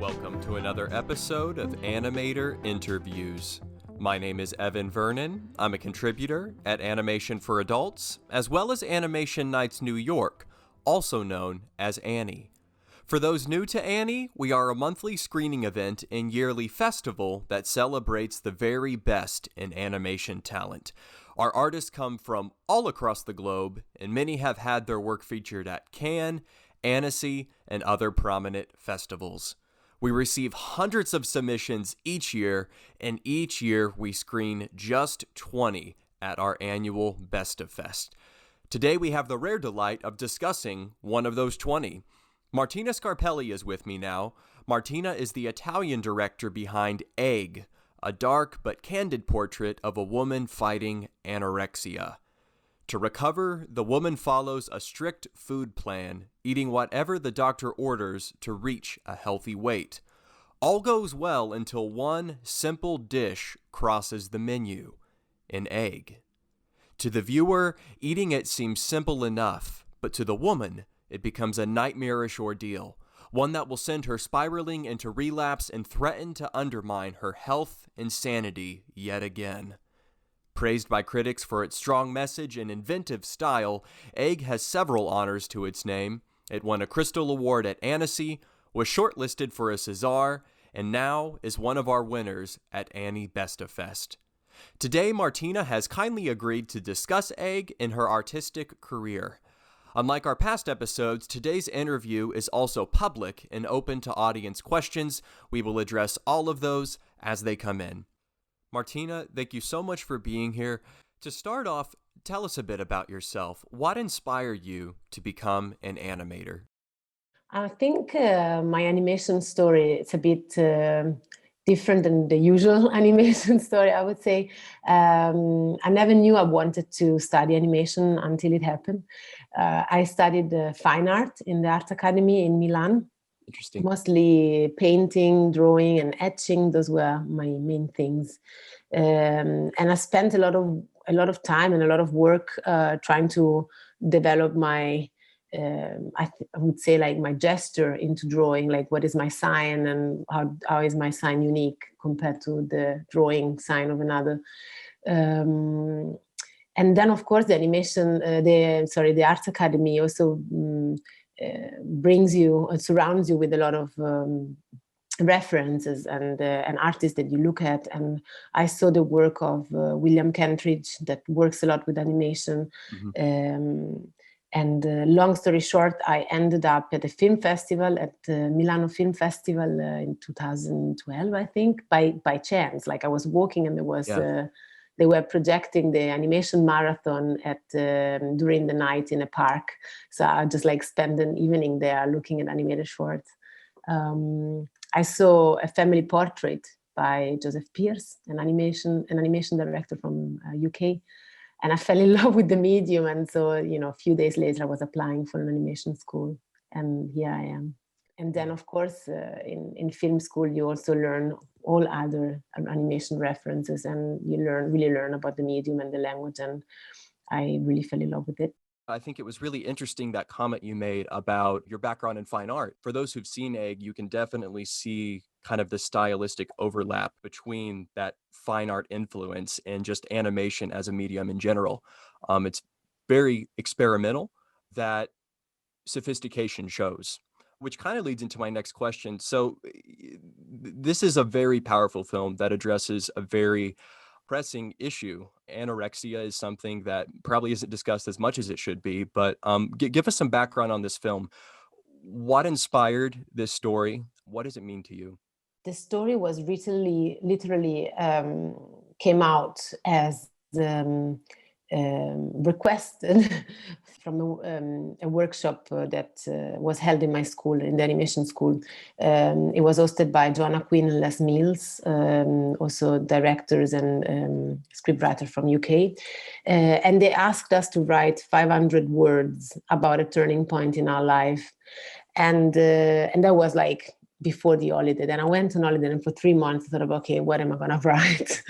Welcome to another episode of Animator Interviews. My name is Evan Vernon. I'm a contributor at Animation for Adults, as well as Animation Nights New York, also known as ANNY. For those new to ANNY, we are a monthly screening event and yearly festival that celebrates the very best in animation talent. Our artists come from all across the globe, and many have had their work featured at Cannes, Annecy, and other prominent festivals. We receive hundreds of submissions each year, and each year we screen just 20 at our annual Best of Fest. Today we have the rare delight of discussing one of those 20. Martina SCARPELLI is with me now. Martina is the Italian director behind Egg, a dark but candid portrait of a woman fighting anorexia. To recover, the woman follows a strict food plan, eating whatever the doctor orders to reach a healthy weight. All goes well until one simple dish crosses the menu, an egg. To the viewer, eating it seems simple enough, but to the woman, it becomes a nightmarish ordeal, one that will send her spiraling into relapse and threaten to undermine her health and sanity yet again. Praised by critics for its strong message and inventive style, Egg has several honors to its name. It won a Crystal Award at Annecy, was shortlisted for a Cesar, and now is one of our winners at ANNY Best of Fest. Today, Martina has kindly agreed to discuss Egg in her artistic career. Unlike our past episodes, today's interview is also public and open to audience questions. We will address all of those as they come in. Martina, thank you so much for being here. To start off, tell us a bit about yourself. What inspired you to become an animator? I think my animation story is a bit different than the usual animation story, I would say. I never knew I wanted to study animation until it happened. I studied fine art in the Art Academy in Milan. Interesting. Mostly painting, drawing, and etching. Those were my main things. And I spent a lot of time and a lot of work trying to develop my I would say like my gesture into drawing, like what is my sign and how is my sign unique compared to the drawing sign of another. And then of course the animation, the Arts Academy also surrounds you with a lot of references and artists that you look at. And I saw the work of William Kentridge that works a lot with animation. Mm-hmm. And long story short, I ended up at a film festival, at Milano Film Festival in 2012, I think, by chance. Like I was walking and there was, they were projecting the animation marathon during the night in a park. So I just like spent an evening there looking at animated shorts. I saw a family portrait by Joseph Pierce, an animation director from UK. And I fell in love with the medium. And so, a few days later, I was applying for an animation school. And here I am. And then, of course, in film school, you also learn all other animation references. And you really learn about the medium and the language. And I really fell in love with it. I think it was really interesting, that comment you made about your background in fine art. For those who've seen Egg, you can definitely see kind of the stylistic overlap between that fine art influence and just animation as a medium in general. It's very experimental, that sophistication shows, which kind of leads into my next question. So this is a very powerful film that addresses a very pressing issue. Anorexia is something that probably isn't discussed as much as it should be, but give us some background on this film. What inspired this story? What does it mean to you? The story was literally came out as requested from a workshop that was held in my school, in the animation school. It was hosted by Joanna Quinn and Les Mills, also directors and scriptwriter from UK. And they asked us to write 500 words about a turning point in our life. And that was like before the holiday. Then I went on holiday, and for 3 months I thought, okay, what am I gonna write?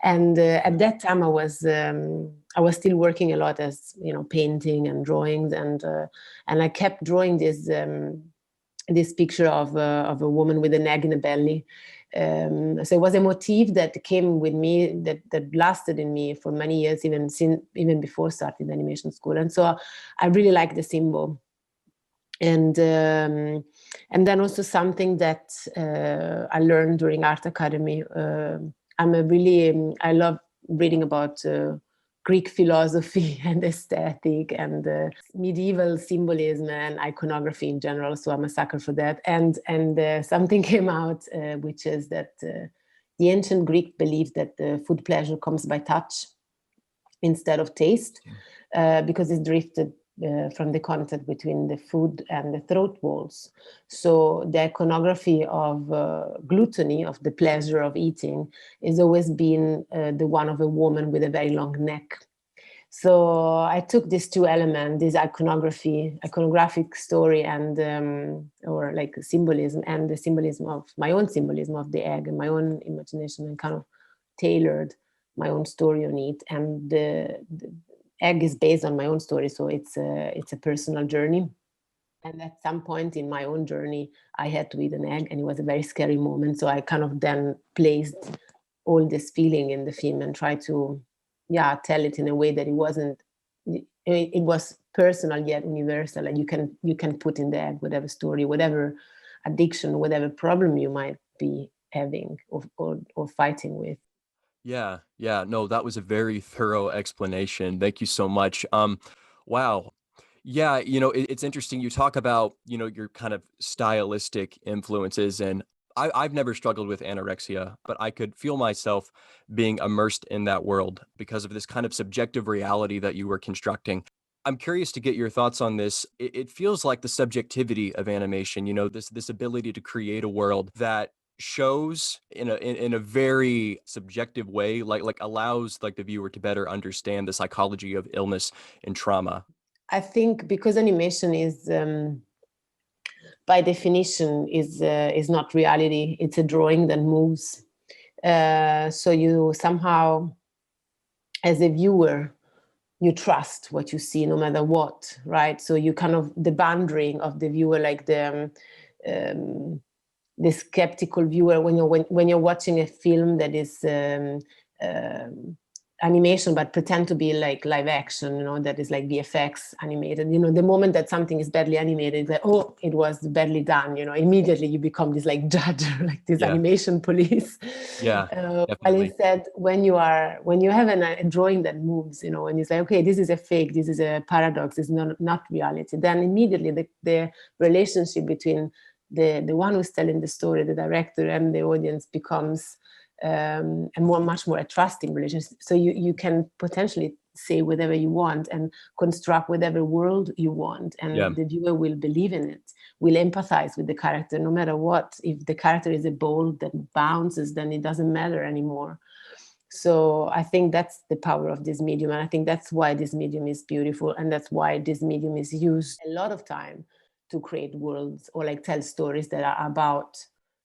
And at that time I was still working a lot as painting and drawings, and I kept drawing these this picture of a woman with an egg in the belly. So it was a motif that came with me, that lasted in me for many years, even before starting the animation school. And so I really like the symbol. And then also something that I learned during Art Academy. I love reading about Greek philosophy and aesthetic and medieval symbolism and iconography in general. So I'm a sucker for that. And something came out, which is that the ancient Greek believed that food pleasure comes by touch instead of taste, because it's drifted from the contact between the food and the throat walls. So the iconography of gluttony, of the pleasure of eating, has always been the one of a woman with a very long neck. So I took these two elements, this iconographic story and or like symbolism, and the symbolism of my own symbolism of the egg and my own imagination, and kind of tailored my own story on it. And the egg is based on my own story, so it's a personal journey. And at some point in my own journey, I had to eat an egg, and it was a very scary moment. So I kind of then placed all this feeling in the film and tried to, tell it in a way that it was personal yet universal. And you can put in the egg whatever story, whatever addiction, whatever problem you might be having or fighting with. Yeah. No, that was a very thorough explanation. Thank you so much. Wow. Yeah, it's interesting. You talk about, your kind of stylistic influences, and I've never struggled with anorexia, but I could feel myself being immersed in that world because of this kind of subjective reality that you were constructing. I'm curious to get your thoughts on this. It feels like the subjectivity of animation, this ability to create a world that shows in a very subjective way, like allows like the viewer to better understand the psychology of illness and trauma. I think because animation is, by definition, is not reality. It's a drawing that moves. So you somehow, as a viewer, you trust what you see no matter what, right? So you kind of, the boundary of the viewer, like the skeptical viewer, when you're watching a film that is animation but pretend to be like live action, that is like VFX animated, the moment that something is badly animated, it's like, oh, it was badly done, immediately you become this like judge, like this animation police. While instead, when you have a drawing that moves, and it's like, okay, this is a fake, this is a paradox, it's not reality, then immediately the relationship between the one who's telling the story, the director, and the audience becomes a much more a trusting relationship. So you can potentially say whatever you want and construct whatever world you want, and the viewer will believe in it, will empathize with the character no matter what. If the character is a ball that bounces, then it doesn't matter anymore. So I think that's the power of this medium, and I think that's why this medium is beautiful, and that's why this medium is used a lot of time to create worlds or like tell stories that are about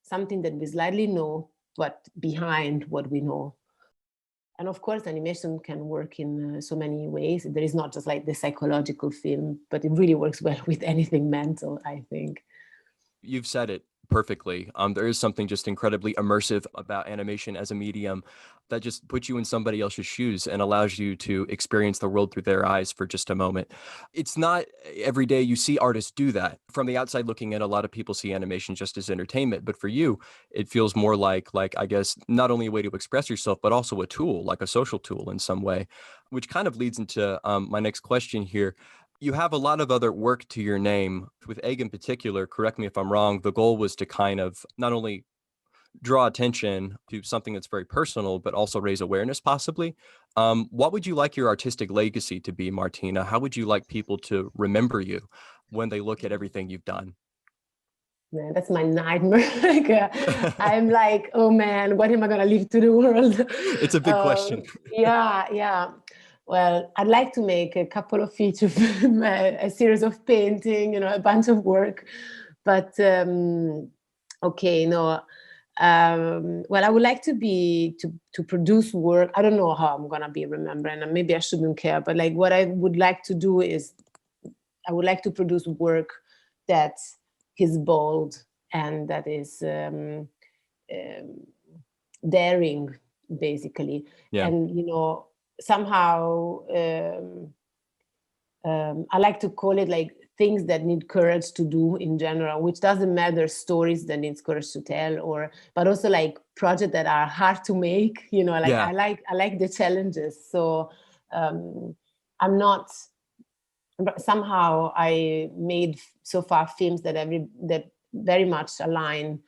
something that we slightly know, but behind what we know. And of course, animation can work in so many ways. There is not just like the psychological film, but it really works well with anything mental, I think. You've said it perfectly. There is something just incredibly immersive about animation as a medium that just puts you in somebody else's shoes and allows you to experience the world through their eyes for just a moment. It's not every day you see artists do that. From the outside looking in, a lot of people see animation just as entertainment, but for you, it feels more like I guess not only a way to express yourself, but also a tool, like a social tool in some way, which kind of leads into my next question here. You have a lot of other work to your name. With Egg in particular, correct me if I'm wrong, the goal was to kind of not only draw attention to something that's very personal, but also raise awareness possibly. What would you like your artistic legacy to be, Martina? How would you like people to remember you when they look at everything you've done? Man, that's my nightmare. I'm like, oh man, what am I going to leave to the world? It's a big question. Yeah. Well, I'd like to make a couple of feature film, a series of painting, a bunch of work. But okay, no. Well, I would like to produce work. I don't know how I'm gonna be remembered, and maybe I shouldn't care. But like, what I would like to do is, I would like to produce work that he's bold and that is daring, basically. Yeah. And, you know, somehow I like to call it like things that need courage to do in general, which doesn't matter stories that needs courage to tell, or but also like projects that are hard to make, you know, like Yeah. I like the challenges. So I'm not, somehow I made so far films that very much align,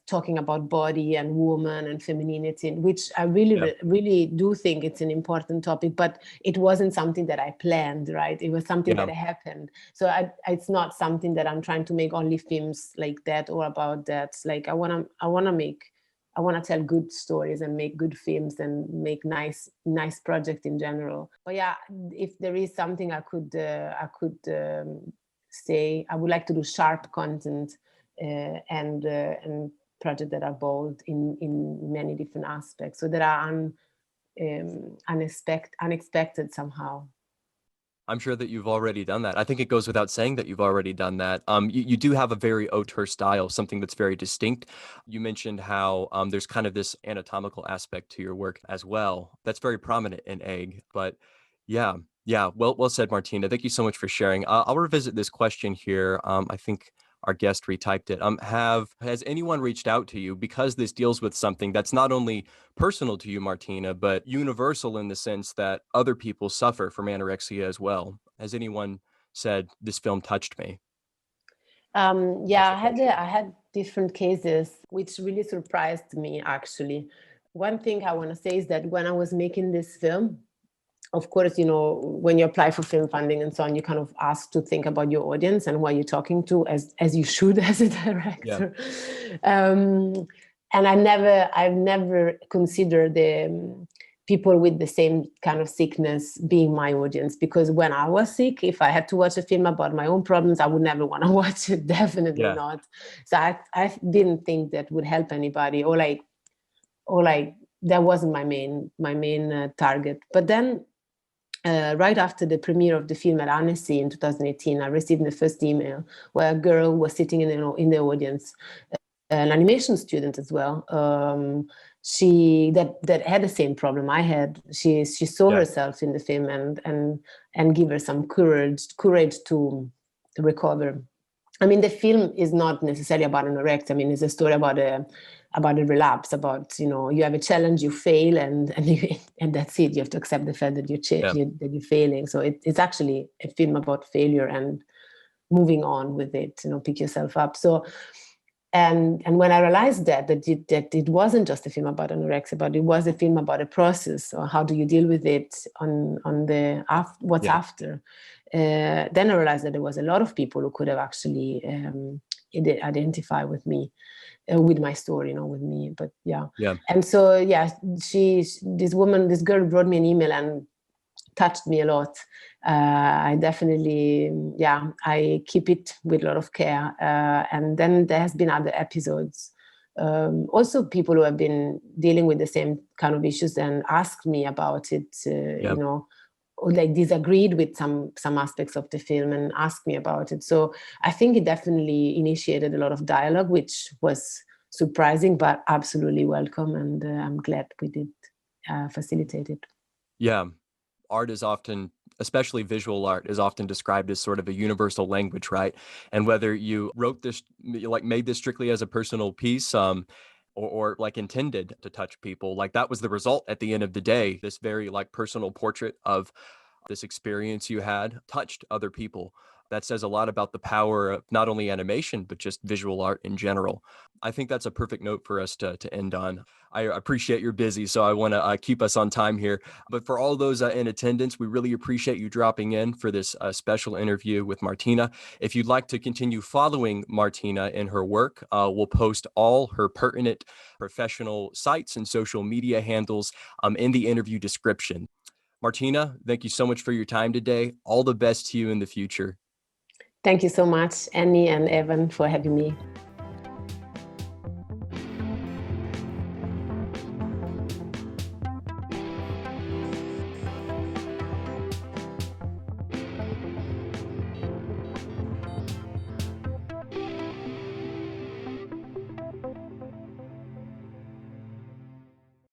talking about body and woman and femininity, which I really do think it's an important topic, but it wasn't something that I planned, right? It was something that happened. So it's not something that I'm trying to make only films like that or about that. Like I want to tell good stories and make good films and make nice projects in general. But yeah, if there is something I could say, I would like to do sharp content and projects that are bold in many different aspects, so that are unexpected somehow. I'm sure that you've already done that. I think it goes without saying that you've already done that. You do have a very auteur style, something that's very distinct. You mentioned how there's kind of this anatomical aspect to your work as well. That's very prominent in Egg. But yeah, well said, Martina. Thank you so much for sharing. I'll revisit this question here. I think our guest retyped it. Has anyone reached out to you, because this deals with something that's not only personal to you, Martina, but universal in the sense that other people suffer from anorexia as well? Has anyone said this film touched me? Yeah, I had different cases, which really surprised me, actually. One thing I want to say is that when I was making this film, of course, you know, when you apply for film funding and so on, you kind of ask to think about your audience and who are you talking to, as you should as a director. And I've never considered the people with the same kind of sickness being my audience, because when I was sick, if I had to watch a film about my own problems, I would never want to watch it. Definitely not. So I didn't think that would help anybody, or like that wasn't my main target. But then right after the premiere of the film at Annecy in 2018, I received the first email where a girl was sitting in the audience, an animation student as well. She that had the same problem I had. She saw herself in the film and give her some courage to recover. I mean, the film is not necessarily about anorexia. I mean, it's a story about a relapse, about, you know, you have a challenge, you fail, and that's it. You have to accept the fact that you're failing. So it's actually a film about failure and moving on with it, you know, pick yourself up. So and when I realized that it wasn't just a film about anorexia, but it was a film about a process, or how do you deal with it on the what's after. Then I realized that there was a lot of people who could have actually identify with me, with my story, you know, with me. But and so this girl wrote me an email and touched me a lot. I definitely, I keep it with a lot of care. And then there has been other episodes. Also people who have been dealing with the same kind of issues and asked me about it, you know, or like disagreed with some aspects of the film and asked me about it. So I think it definitely initiated a lot of dialogue, which was surprising, but absolutely welcome. And I'm glad we did facilitate it. Yeah. Art is often, especially visual art, is often described as sort of a universal language, right? And whether you wrote this, like made this strictly as a personal piece, or like intended to touch people, like that was the result at the end of the day. This very like personal portrait of this experience you had touched other people. That says a lot about the power of not only animation, but just visual art in general. I think that's a perfect note for us to end on. I appreciate you're busy, so I want to keep us on time here. But for all those in attendance, we really appreciate you dropping in for this special interview with Martina. If you'd like to continue following Martina in her work, we'll post all her pertinent professional sites and social media handles in the interview description. Martina, thank you so much for your time today. All the best to you in the future. Thank you so much, Annie and Evan, for having me.